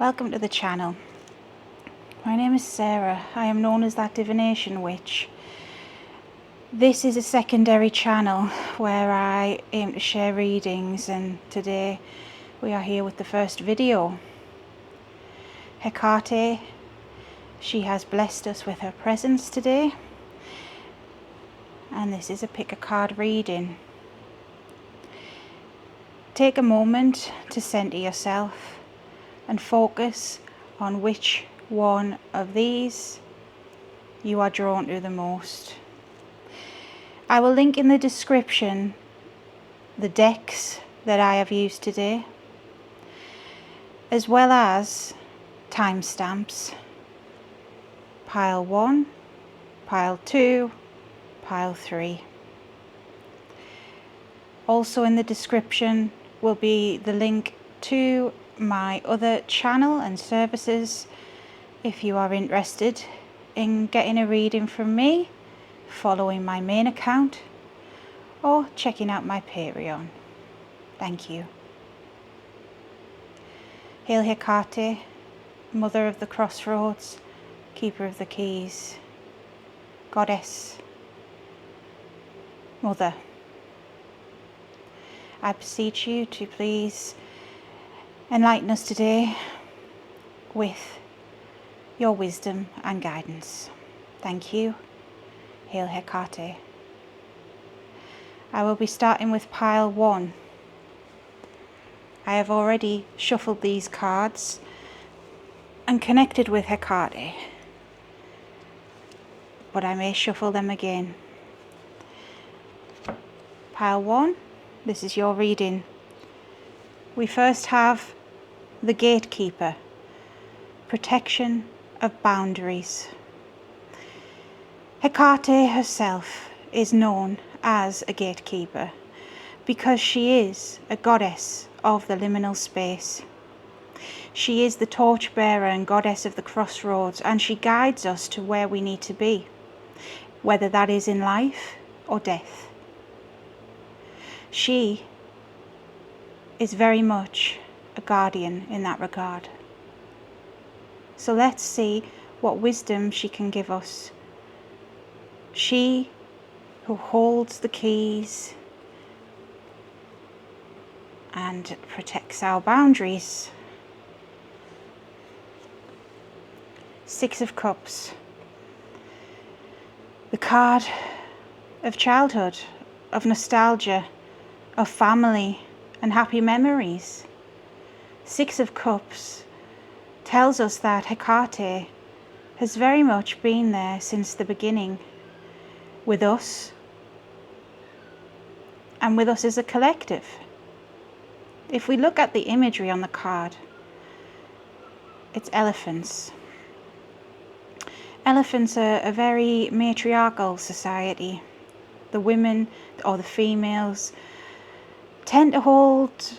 Welcome to the channel. My name is Sarah. I am known as that divination witch. This is a secondary channel where I aim to share readings, and today we are here with the first video. Hecate, she has blessed us with her presence today, and this is a pick a card reading. Take a moment to center yourself and focus on which one of these you are drawn to the most. I will link in the description the decks that I have used today, as well as timestamps: pile 1, pile 2, pile 3. Also in the description will be the link to my other channel and services if you are interested in getting a reading from me, following my main account, or checking out my Patreon. Thank you. Hail Hecate, Mother of the Crossroads, Keeper of the Keys, Goddess, Mother, I beseech you to please enlighten us today with your wisdom and guidance. Thank you. Hail Hecate. I will be starting with pile 1. I have already shuffled these cards and connected with Hecate, but I may shuffle them again. Pile 1, this is your reading. We first have the gatekeeper, protection of boundaries. Hecate herself is known as a gatekeeper because she is a goddess of the liminal space. She is the torchbearer and goddess of the crossroads, and she guides us to where we need to be, whether that is in life or death. She is very much a guardian in that regard. So let's see what wisdom she can give us. She who holds the keys and protects our boundaries. 6 of Cups. The card of childhood, of nostalgia, of family and happy memories. 6 of Cups tells us that Hecate has very much been there since the beginning, with us and with us as a collective. If we look at the imagery on the card, it's elephants. Elephants are a very matriarchal society. The women, or the females, tend to hold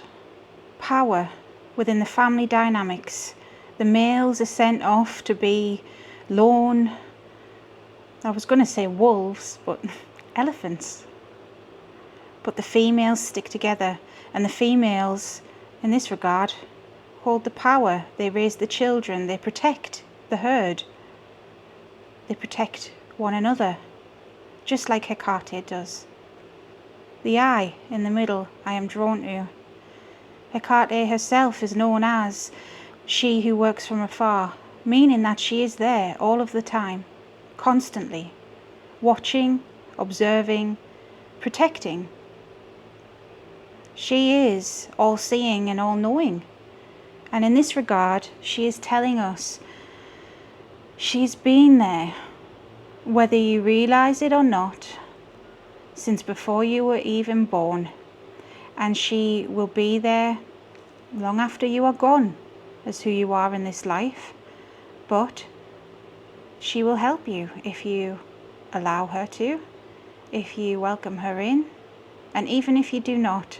power within the family dynamics. The males are sent off to be lone, I was going to say wolves, but elephants. But the females stick together, and the females, in this regard, hold the power. They raise the children, they protect the herd, they protect one another, just like Hecate does. The eye in the middle I am drawn to. Hecate herself is known as she who works from afar, meaning that she is there all of the time, constantly, watching, observing, protecting. She is all-seeing and all-knowing, and in this regard she is telling us she's been there, whether you realize it or not, since before you were even born, and she will be there long after you are gone as who you are in this life. But she will help you if you allow her to, if you welcome her in, and even if you do not.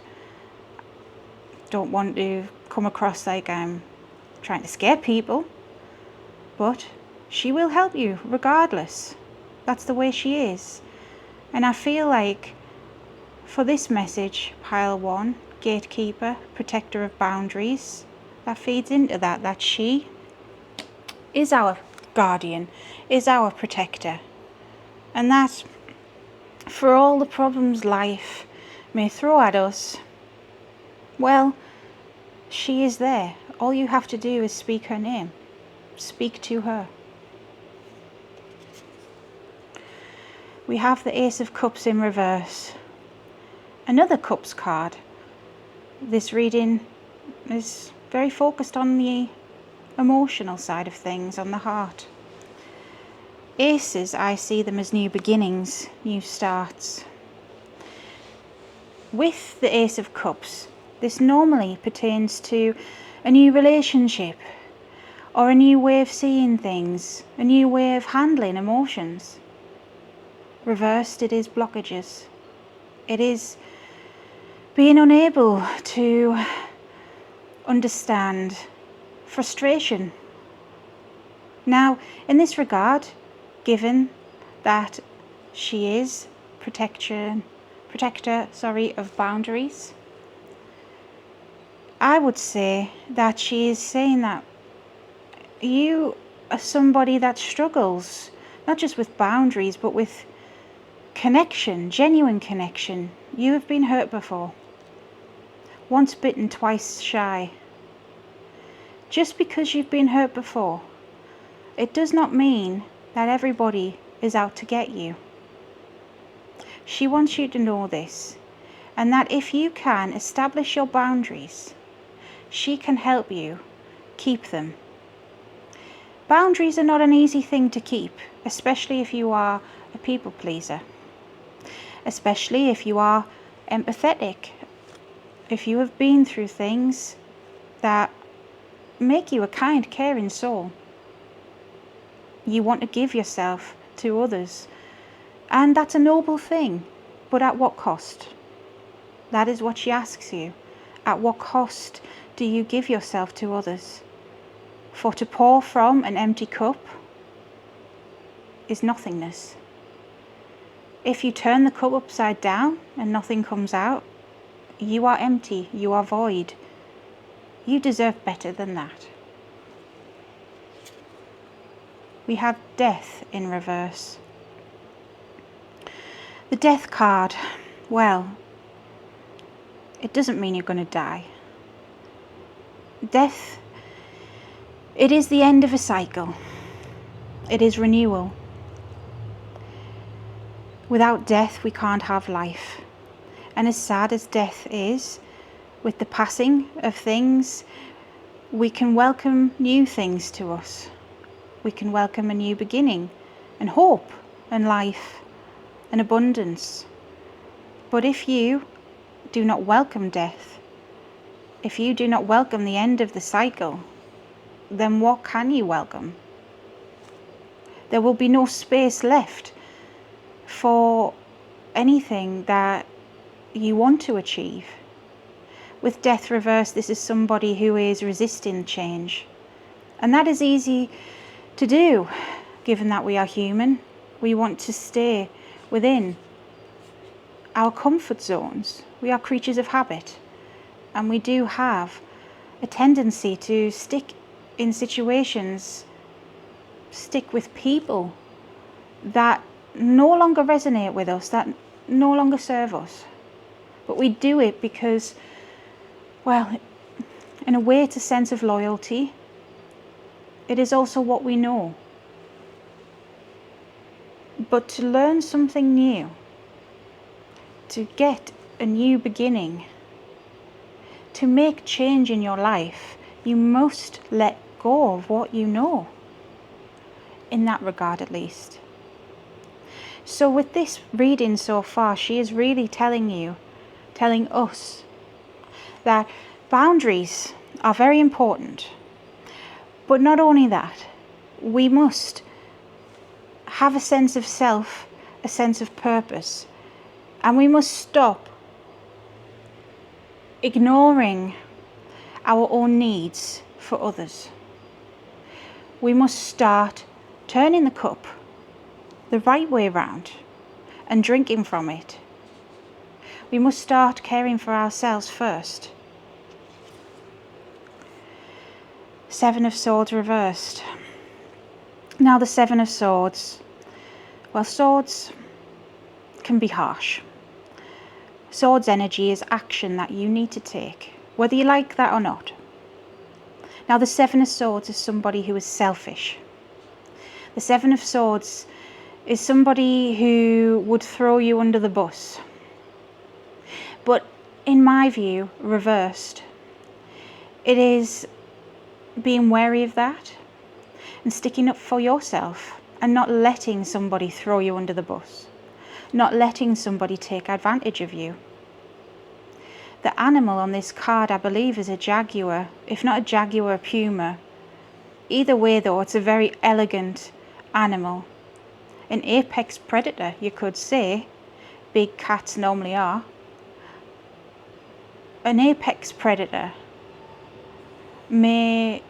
Don't want to come across like I'm trying to scare people, but she will help you regardless. That's the way she is. And I feel like for this message, pile 1, gatekeeper, protector of boundaries, that feeds into that she is our guardian, is our protector, and that for all the problems life may throw at us, well, she is there. All you have to do is speak her name. Speak to her. We have the Ace of Cups in reverse. Another Cups card. This reading is very focused on the emotional side of things, on the heart. Aces, I see them as new beginnings, new starts. With the Ace of Cups, this normally pertains to a new relationship or a new way of seeing things, a new way of handling emotions. Reversed, it is blockages. It is being unable to understand frustration. Now, in this regard, given that she is protector of boundaries, I would say that she is saying that you are somebody that struggles, not just with boundaries, but with connection, genuine connection. You have been hurt before. Once bitten, twice shy. Just because you've been hurt before, it does not mean that everybody is out to get you. She wants you to know this, and that if you can establish your boundaries, she can help you keep them. Boundaries are not an easy thing to keep, especially if you are a people pleaser, especially if you are empathetic, if you have been through things that make you a kind, caring soul. You want to give yourself to others, and that's a noble thing, but at what cost? That is what she asks you. At what cost do you give yourself to others? For to pour from an empty cup is nothingness. If you turn the cup upside down and nothing comes out, you are empty, you are void. You deserve better than that. We have death in reverse. The death card, well, it doesn't mean you're going to die. Death, it is the end of a cycle. It is renewal. Without death, we can't have life. And as sad as death is, with the passing of things, we can welcome new things to us. We can welcome a new beginning, and hope, and life, and abundance. But if you do not welcome death, if you do not welcome the end of the cycle, then what can you welcome? There will be no space left for anything that you want to achieve. With death reversed, this is somebody who is resisting change. And that is easy to do, given that we are human. We want to stay within our comfort zones. We are creatures of habit. And we do have a tendency to stick in situations, stick with people that no longer resonate with us, that no longer serve us. But we do it because, well, in a way it's a sense of loyalty. It is also what we know. But to learn something new, to get a new beginning, to make change in your life, you must let go of what you know. In that regard, at least. So with this reading so far, she is really telling us that boundaries are very important. But not only that, we must have a sense of self, a sense of purpose, and we must stop ignoring our own needs for others. We must start turning the cup the right way round and drinking from it. We must start caring for ourselves first. Seven of Swords reversed. Now the Seven of Swords. Well, swords can be harsh. Swords energy is action that you need to take, whether you like that or not. Now the Seven of Swords is somebody who is selfish. The Seven of Swords is somebody who would throw you under the bus. But in my view, reversed, it is being wary of that and sticking up for yourself and not letting somebody throw you under the bus, not letting somebody take advantage of you. The animal on this card, I believe, is a jaguar, if not a jaguar, a puma. Either way though, it's a very elegant animal. An apex predator, you could say. Big cats normally are. An apex predator may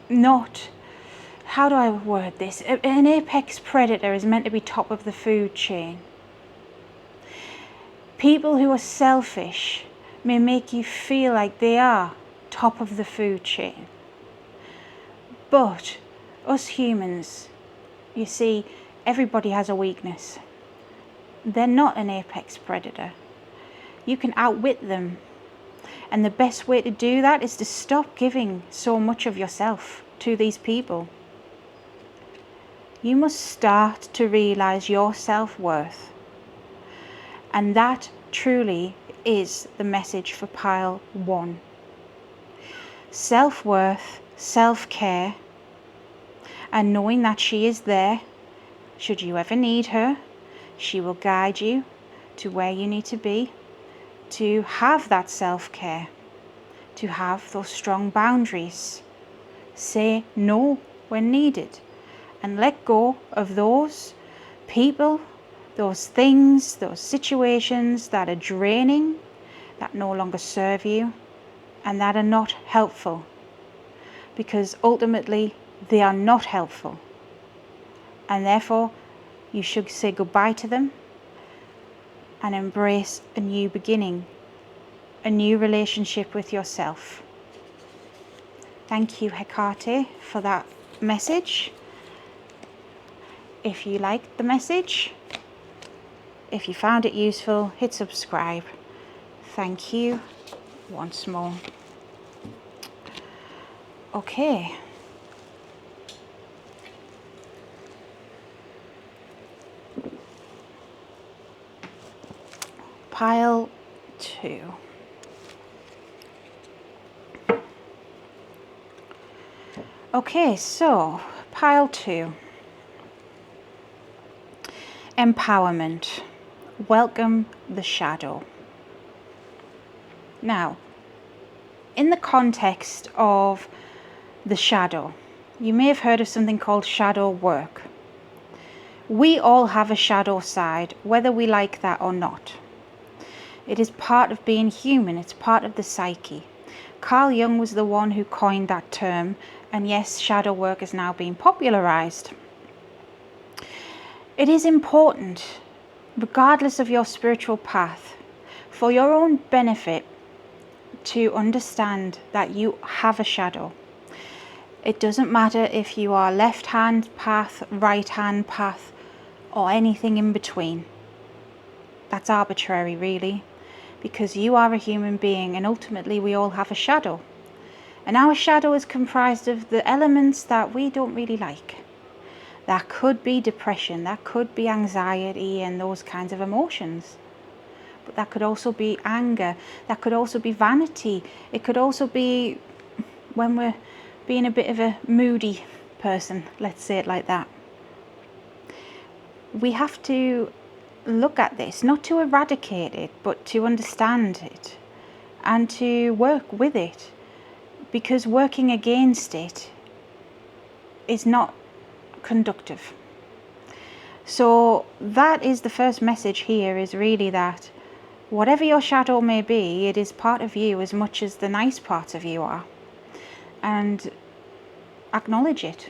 not, how do I word this? An apex predator is meant to be top of the food chain. People who are selfish may make you feel like they are top of the food chain. But us humans, you see, everybody has a weakness. They're not an apex predator. You can outwit them. And the best way to do that is to stop giving so much of yourself to these people. You must start to realize your self-worth. And that truly is the message for pile 1. Self-worth, self-care, and knowing that she is there. Should you ever need her, she will guide you to where you need to be, to have that self-care, to have those strong boundaries. Say no when needed, and let go of those people, those things, those situations that are draining, that no longer serve you, and that are not helpful. Because ultimately, they are not helpful. And therefore, you should say goodbye to them and embrace a new beginning, a new relationship with yourself. Thank you, Hecate, for that message. If you liked the message, if you found it useful, hit subscribe. Thank you once more. Okay. Pile 2. Okay, so pile 2. Empowerment. Welcome the shadow. Now, in the context of the shadow, you may have heard of something called shadow work. We all have a shadow side, whether we like that or not. It is part of being human. It's part of the psyche. Carl Jung was the one who coined that term, and yes, shadow work is now being popularized. It is important, regardless of your spiritual path, for your own benefit, to understand that you have a shadow. It doesn't matter if you are left hand path, right hand path, or anything in between. That's arbitrary, really, because you are a human being, and ultimately we all have a shadow. And our shadow is comprised of the elements that we don't really like. That could be depression, that could be anxiety and those kinds of emotions. But that could also be anger, that could also be vanity. It could also be when we're being a bit of a moody person, let's say it like that. We have to look at this, not to eradicate it, but to understand it and to work with it, because working against it is not conductive. So that is the first message here, is really that whatever your shadow may be, it is part of you as much as the nice parts of you are, and acknowledge it.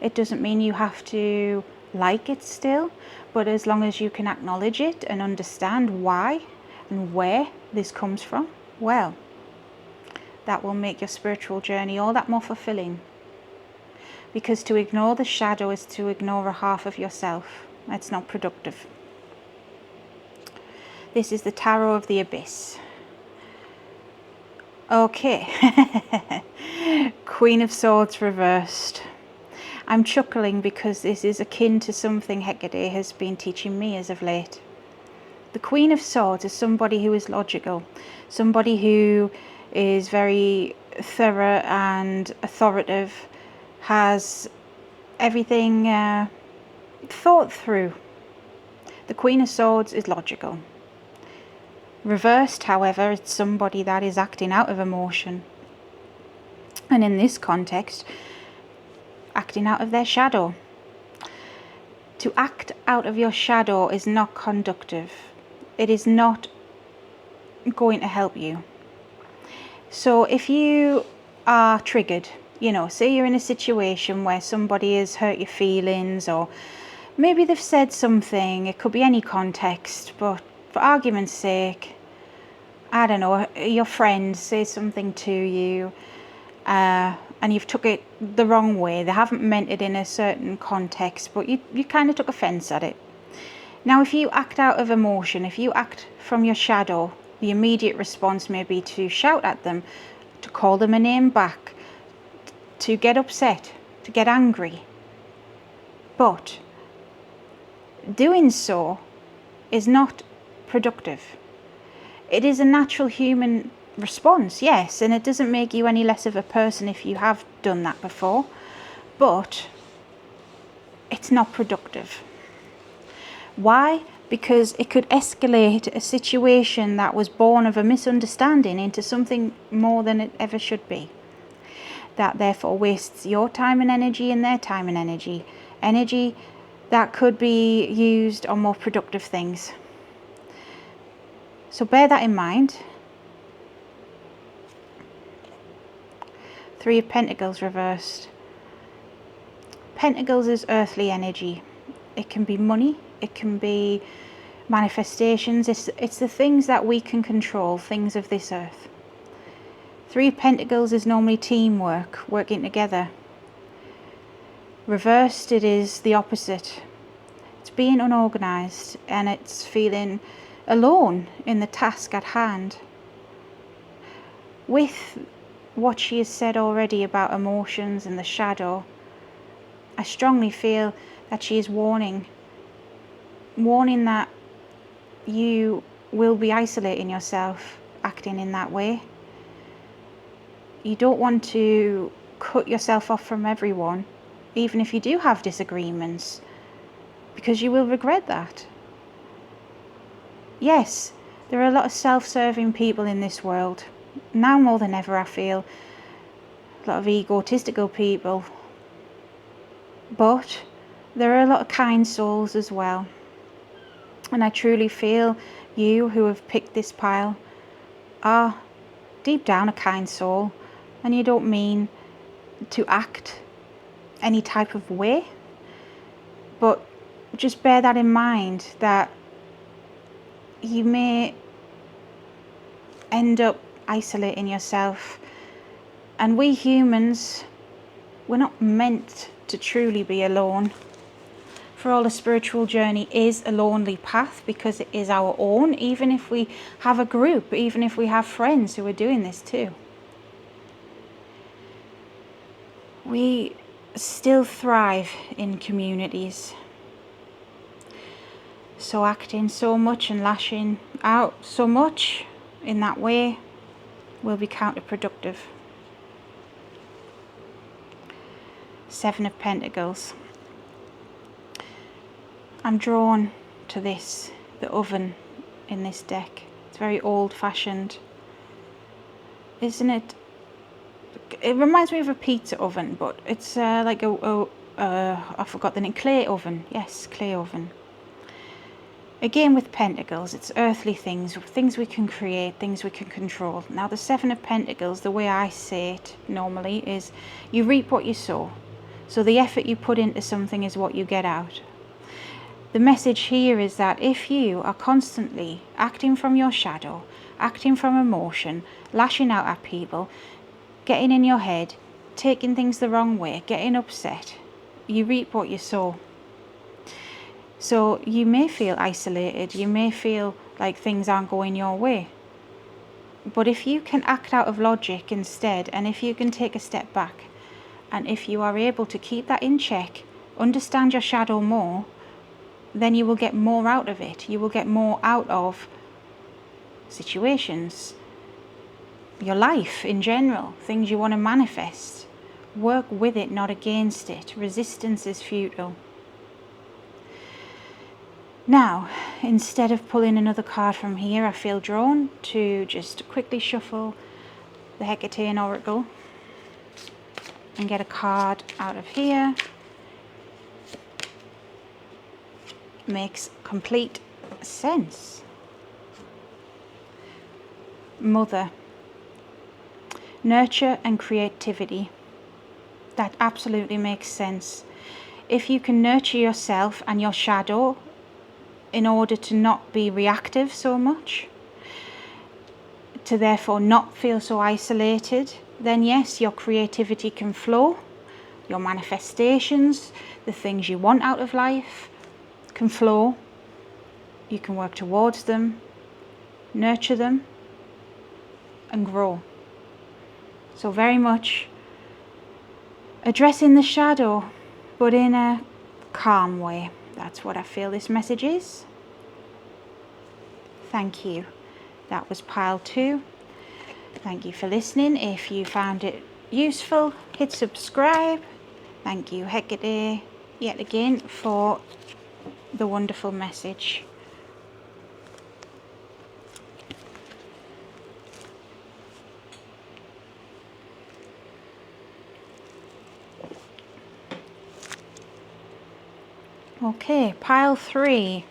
It doesn't mean you have to like it still, but as long as you can acknowledge it and understand why and where this comes from, well, that will make your spiritual journey all that more fulfilling. Because to ignore the shadow is to ignore a half of yourself. It's not productive. This is the Tarot of the Abyss. Okay. Queen of Swords reversed. I'm chuckling because this is akin to something Hecate has been teaching me as of late. The Queen of Swords is somebody who is logical, somebody who is very thorough and authoritative, has everything thought through. The Queen of Swords is logical. Reversed, however, it's somebody that is acting out of emotion. And in this context, acting out of their shadow. To act out of your shadow is not conductive. It is not going to help you. So if you are triggered, say you're in a situation where somebody has hurt your feelings, or maybe they've said something, it could be any context, but for argument's sake, I don't know, your friend says something to you, and you've took it the wrong way. They haven't meant it in a certain context, but you kind of took offence at it. Now, if you act out of emotion, if you act from your shadow, the immediate response may be to shout at them, to call them a name back, to get upset, to get angry. But doing so is not productive. It is a natural human response, yes, and it doesn't make you any less of a person if you have done that before, but it's not productive. Why? Because it could escalate a situation that was born of a misunderstanding into something more than it ever should be. That therefore wastes your time and energy and their time and energy. Energy that could be used on more productive things. So bear that in mind. Three of Pentacles reversed. Pentacles is earthly energy. It can be money, it can be manifestations, it's the things that we can control, things of this earth. Three of Pentacles is normally teamwork, working together. Reversed, it is the opposite. It's being unorganised and it's feeling alone in the task at hand. With what she has said already about emotions and the shadow, I strongly feel that she is warning that you will be isolating yourself acting in that way. You don't want to cut yourself off from everyone, even if you do have disagreements, because you will regret that. Yes, there are a lot of self-serving people in this world. Now more than ever, I feel. A lot of egotistical people. But there are a lot of kind souls as well. And I truly feel you who have picked this pile are deep down a kind soul. And you don't mean to act any type of way. But just bear that in mind, that you may end up isolating yourself. And we humans, we're not meant to truly be alone. For all, the spiritual journey is a lonely path because it is our own, even if we have a group, even if we have friends who are doing this too. We still thrive in communities. So acting so much and lashing out so much in that way will be counterproductive. Seven of Pentacles. I'm drawn to this, the oven in this deck. It's very old-fashioned, isn't it? It reminds me of a pizza oven, but it's like I forgot the name, clay oven. Yes, clay oven. Again with Pentacles, it's earthly things, things we can create, things we can control. Now the Seven of Pentacles, the way I say it normally is you reap what you sow. So the effort you put into something is what you get out. The message here is that if you are constantly acting from your shadow, acting from emotion, lashing out at people, getting in your head, taking things the wrong way, getting upset. You reap what you sow. So you may feel isolated, you may feel like things aren't going your way. But if you can act out of logic instead, and if you can take a step back, and if you are able to keep that in check, understand your shadow more, then you will get more out of it. You will get more out of situations, your life in general, things you want to manifest. Work with it, not against it. Resistance is futile. Now, instead of pulling another card from here, I feel drawn to just quickly shuffle the Hecate Oracle and get a card out of here. Makes complete sense. Mother. Nurture and creativity. That absolutely makes sense. If you can nurture yourself and your shadow in order to not be reactive so much, to therefore not feel so isolated, then yes, your creativity can flow. Your manifestations, the things you want out of life, can flow. You can work towards them, nurture them, and grow. So very much addressing the shadow, but in a calm way. That's what I feel this message is. Thank you. That was pile 2. Thank you for listening. If you found it useful, hit subscribe. Thank you, Hecate, yet again for the wonderful message. Okay, pile 3.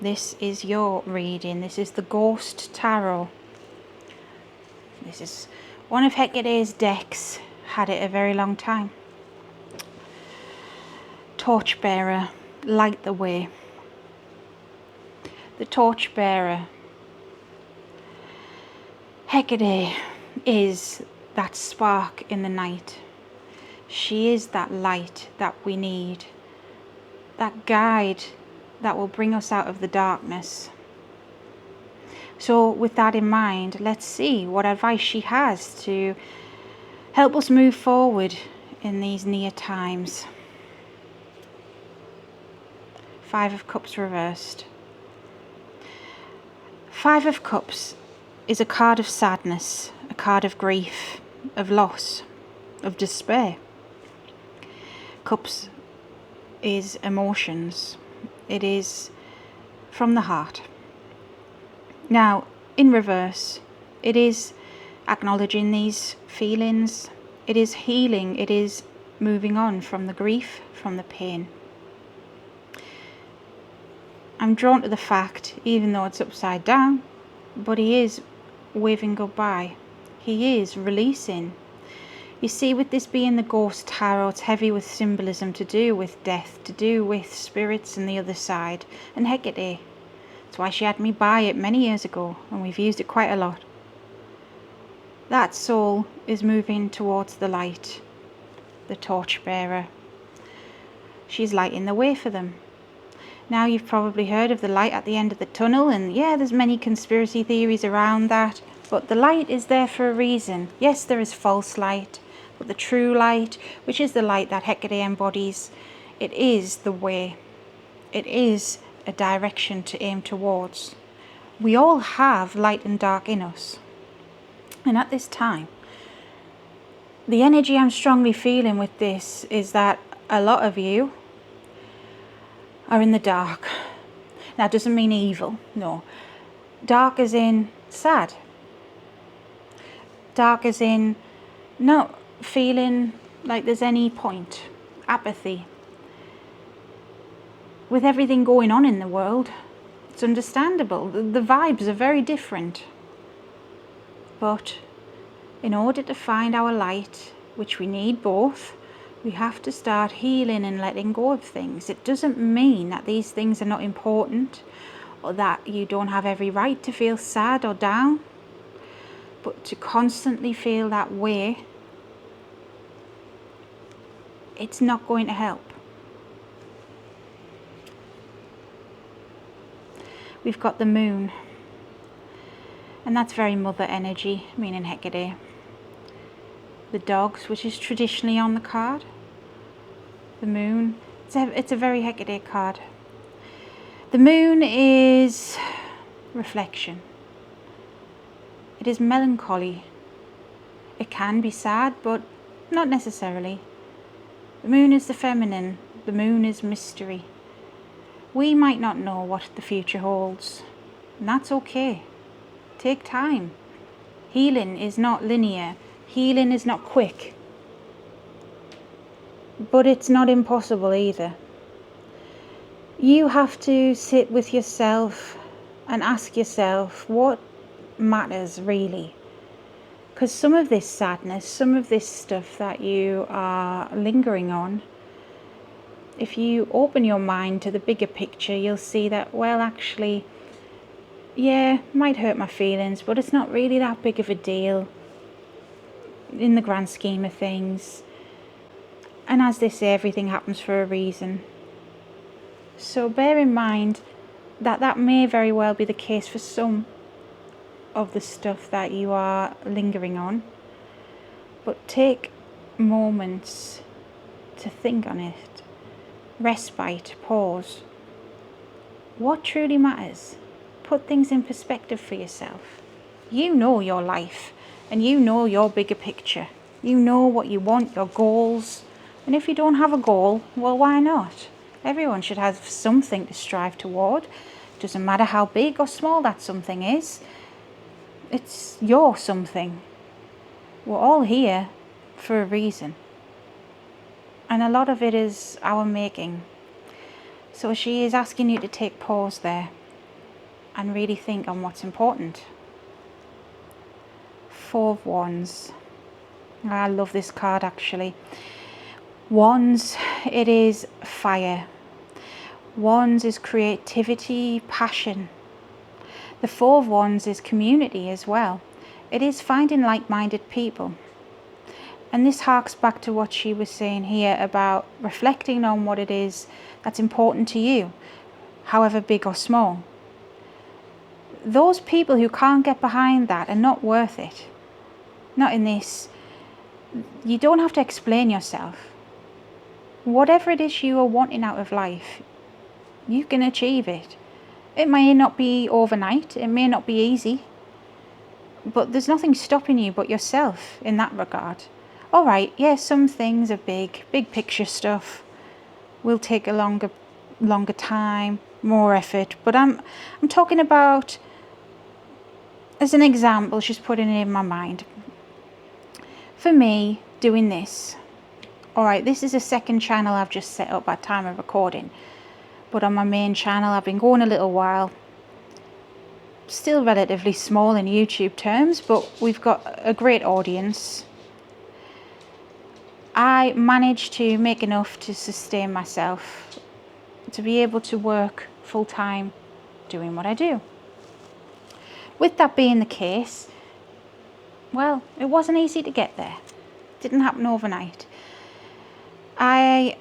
This is your reading. This is the Ghost Tarot. This is one of Hecate's decks. Had it a very long time. Torchbearer, light the way. The Torchbearer. Hecate is that spark in the night. She is that light that we need. That guide that will bring us out of the darkness. So with that in mind, let's see what advice she has to help us move forward in these near times. 5 of Cups reversed. 5 of Cups is a card of sadness, a card of grief, of loss, of despair. Cups is emotions. It is from the heart. Now, in reverse, it is acknowledging these feelings. It is healing. It is moving on from the grief, from the pain. I'm drawn to the fact, even though it's upside down, but he is waving goodbye. He is releasing. You see, with this being the Ghost Tarot, it's heavy with symbolism to do with death, to do with spirits and the other side, and Hecate. That's why she had me buy it many years ago, and we've used it quite a lot. That soul is moving towards the light, the torchbearer. She's lighting the way for them. Now, you've probably heard of the light at the end of the tunnel, and yeah, there's many conspiracy theories around that, but the light is there for a reason. Yes, there is false light, but the true light, which is the light that Hecate embodies, it is the way. It is a direction to aim towards. We all have light and dark in us. And at this time, the energy I'm strongly feeling with this is that a lot of you are in the dark. That doesn't mean evil, no. Dark as in sad. Dark as in not feeling like there's any point. Apathy. With everything going on in the world, it's understandable. The vibes are very different. But in order to find our light, which we need both, we have to start healing and letting go of things. It doesn't mean that these things are not important or that you don't have every right to feel sad or down. But to constantly feel that way, it's not going to help. We've got the moon, and that's very mother energy, meaning Hecate. The dogs, which is traditionally on the card. The moon, it's a very Hecate card. The moon is reflection. It is melancholy. It can be sad, but not necessarily. The moon is the feminine. The moon is mystery. We might not know what the future holds, and that's okay. Take time. Healing is not linear. Healing is not quick. But it's not impossible either. You have to sit with yourself and ask yourself what matters really. Because some of this sadness, some of this stuff that you are lingering on, if you open your mind to the bigger picture, you'll see that, well, actually, yeah, it might hurt my feelings, but it's not really that big of a deal in the grand scheme of things. And as they say, everything happens for a reason. So bear in mind that that may very well be the case for some of the stuff that you are lingering on. But take moments to think on it. Respite, pause. What truly matters? Put things in perspective for yourself. You know your life, and you know your bigger picture. You know what you want, your goals. And if you don't have a goal, well, why not? Everyone should have something to strive toward. Doesn't matter how big or small that something is. It's your something. We're all here for a reason. And a lot of it is our making. So she is asking you to take pause there and really think on what's important. 4 of Wands. I love this card actually. Wands, it is fire. Wands is creativity, passion. The 4 of Wands is community as well. It is finding like-minded people. And this harks back to what she was saying here about reflecting on what it is that's important to you, however big or small. Those people who can't get behind that are not worth it. Not in this. You don't have to explain yourself. Whatever it is you are wanting out of life, you can achieve it. It may not be overnight, it may not be easy, but there's nothing stopping you but yourself in that regard. All right, yeah, some things are big picture stuff will take a longer time, more effort, but I'm talking about, as an example, she's putting it in my mind. For me, doing this, all right, this is a second channel I've just set up at time of recording, but on my main channel I've been going a little while, still relatively small in YouTube terms, but we've got a great audience. I managed to make enough to sustain myself, to be able to work full-time doing what I do. With that being the case, well, it wasn't easy to get there. It didn't happen overnight. I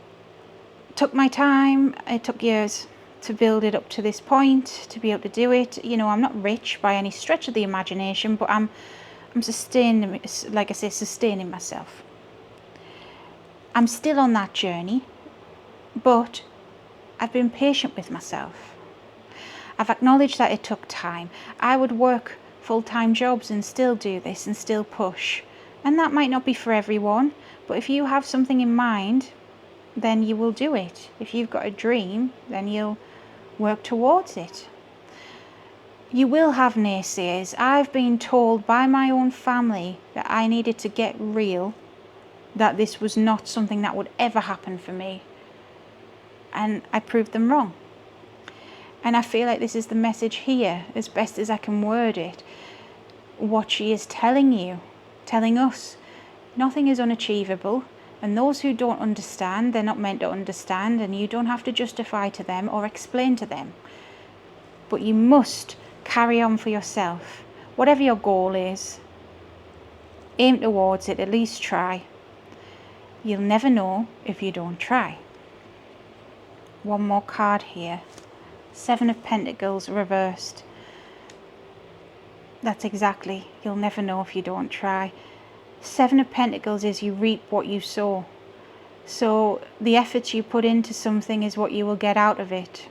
took my time. It took years to build it up to this point, to be able to do it. You know, I'm not rich by any stretch of the imagination, but I'm sustaining, like I say, sustaining myself. I'm still on that journey, but I've been patient with myself. I've acknowledged that it took time. I would work full-time jobs and still do this and still push. And that might not be for everyone, but if you have something in mind, then you will do it. If you've got a dream, then you'll work towards it. You will have naysayers. I've been told by my own family that I needed to get real, that this was not something that would ever happen for me. And I proved them wrong. And I feel like this is the message here, as best as I can word it. What she is telling you, telling us, nothing is unachievable. And those who don't understand, they're not meant to understand, and you don't have to justify to them or explain to them. But you must carry on for yourself, whatever your goal is. Aim towards it, at least try. You'll never know if you don't try. One more card here. 7 of Pentacles reversed. That's exactly, you'll never know if you don't try. 7 of Pentacles is you reap what you sow. So the effort you put into something is what you will get out of it.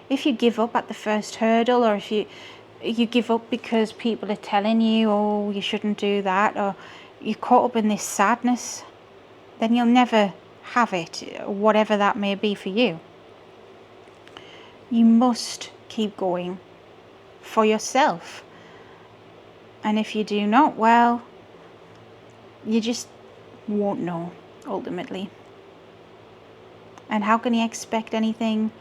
If you give up at the first hurdle, or if you give up because people are telling you, oh, you shouldn't do that, or you're caught up in this sadness, then you'll never have it, whatever that may be for you. You must keep going for yourself. And if you do not, well, you just won't know, ultimately. And how can you expect anything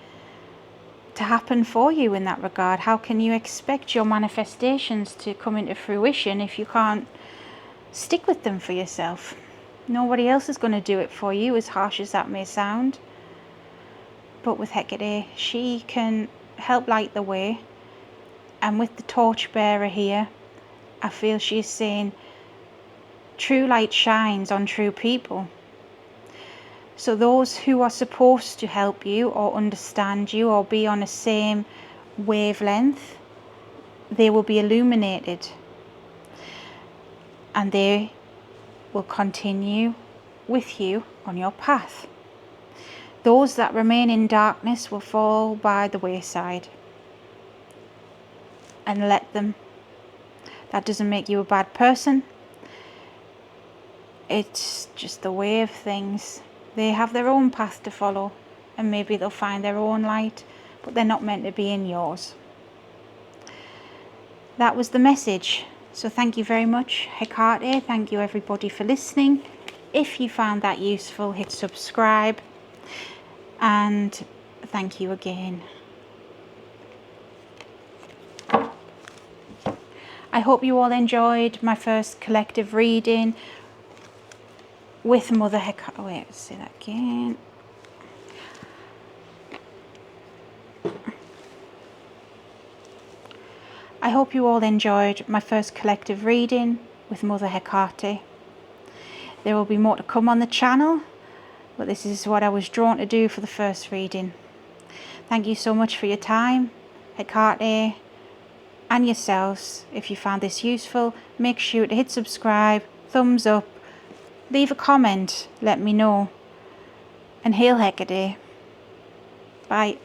to happen for you in that regard? How can you expect your manifestations to come into fruition if you can't stick with them for yourself? Nobody else is going to do it for you, as harsh as that may sound. But with Hecate, she can help light the way. And with the torchbearer here, I feel she's saying true light shines on true people. So those who are supposed to help you or understand you or be on the same wavelength, they will be illuminated. And they will continue with you on your path. Those that remain in darkness will fall by the wayside. And let them. That doesn't make you a bad person. It's just the way of things. They have their own path to follow, and maybe they'll find their own light, but they're not meant to be in yours. That was the message. So thank you very much, Hecate. Thank you everybody for listening. If you found that useful, hit subscribe. And thank you again. I hope you all enjoyed my first collective reading with Mother Hecate. Oh, wait, let's say that again. I hope you all enjoyed my first collective reading with Mother Hecate. There will be more to come on the channel, but this is what I was drawn to do for the first reading. Thank you so much for your time, Hecate, and yourselves. If you found this useful, make sure to hit subscribe, thumbs up, leave a comment, let me know. And hail Hecate. Bye.